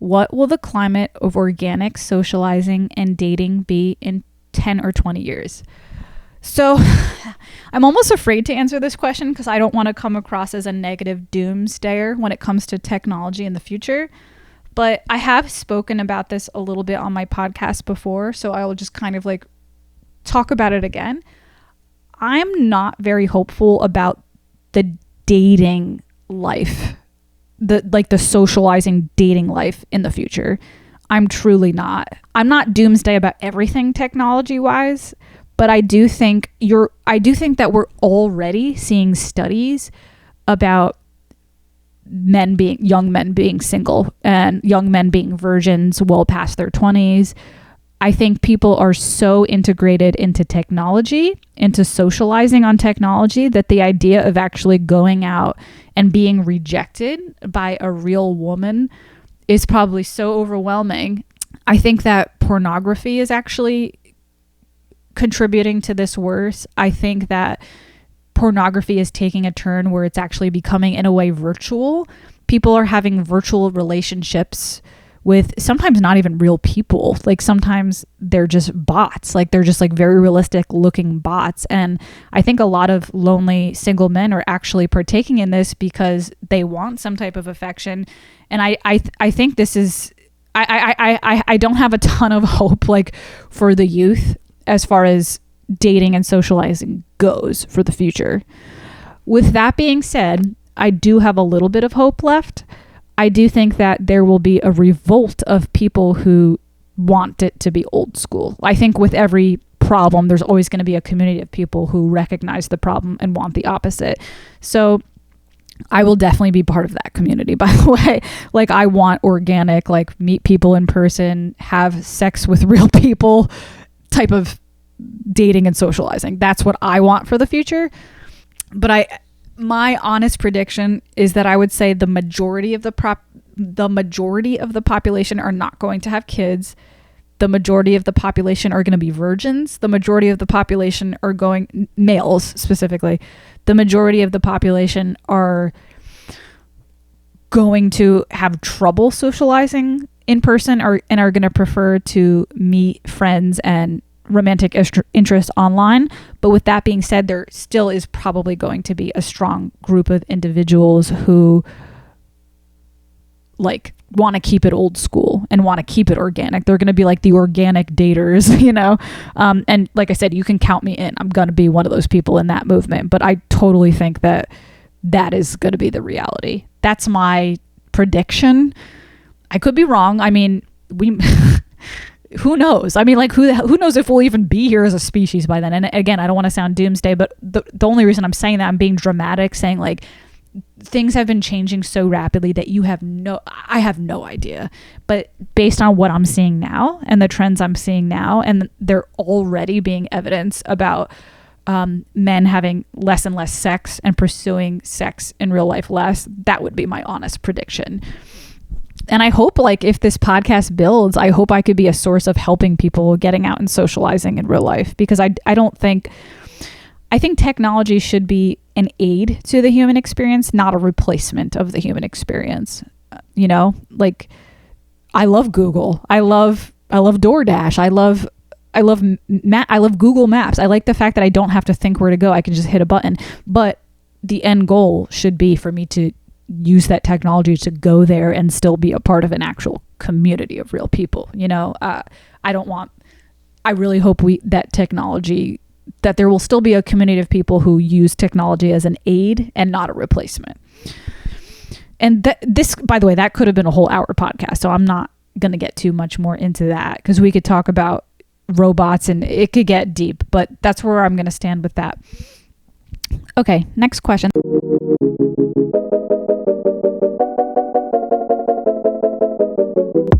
what will the climate of organic socializing and dating be in 10 or 20 years? So I'm almost afraid to answer this question because I don't want to come across as a negative doomsdayer when it comes to technology in the future. But I have spoken about this a little bit on my podcast before, so I will just kind of like talk about it again. I'm not very hopeful about the dating life, the socializing dating life in the future. I'm truly not. I'm not doomsday about everything technology wise, but I do think that we're already seeing studies about young men being single and young men being virgins well past their 20s. I think people are so integrated into technology, into socializing on technology, that the idea of actually going out and being rejected by a real woman is probably so overwhelming. I think that pornography is actually contributing to this worse. I think that pornography is taking a turn where it's actually becoming, in a way, virtual. People are having virtual relationships with sometimes not even real people. Like sometimes they're just bots. Like they're just like very realistic looking bots. And I think a lot of lonely single men are actually partaking in this because they want some type of affection. And I think this is, I don't have a ton of hope like for the youth as far as dating and socializing goes for the future. With that being said, I do have a little bit of hope left. I do think that there will be a revolt of people who want it to be old school. I think with every problem, there's always going to be a community of people who recognize the problem and want the opposite. So I will definitely be part of that community, by the way. Like I want organic, like meet people in person, have sex with real people type of dating and socializing. That's what I want for the future. But my honest prediction is that I would say the majority of the population are not going to have kids. The majority of the population are going to be virgins. The majority of the population are males specifically. The majority of the population are going to have trouble socializing in person and are going to prefer to meet friends and romantic interest online. But with that being said, there still is probably going to be a strong group of individuals who like want to keep it old school and want to keep it organic. They're going to be like the organic daters, you know? And like I said, you can count me in. I'm going to be one of those people in that movement. But I totally think that is going to be the reality. That's my prediction. I could be wrong. I mean, who knows? I mean, like, who knows if we'll even be here as a species by then? And again, I don't want to sound doomsday, but the only reason I'm saying that, I'm being dramatic, saying like things have been changing so rapidly that I have no idea. But based on what I'm seeing now and the trends I'm seeing now, and they're already being evidence about men having less and less sex and pursuing sex in real life less, that would be my honest prediction. And I hope, like, if this podcast builds, I hope I could be a source of helping people getting out and socializing in real life, because I think technology should be an aid to the human experience, not a replacement of the human experience. You know, like, I love Google. I love DoorDash. I love Google Maps. I like the fact that I don't have to think where to go. I can just hit a button. But the end goal should be for me to use that technology to go there and still be a part of an actual community of real people. You know, I really hope that there will still be a community of people who use technology as an aid and not a replacement. And this, by the way, that could have been a whole hour podcast. So I'm not going to get too much more into that, because we could talk about robots and it could get deep, but that's where I'm going to stand with that. Okay, next question.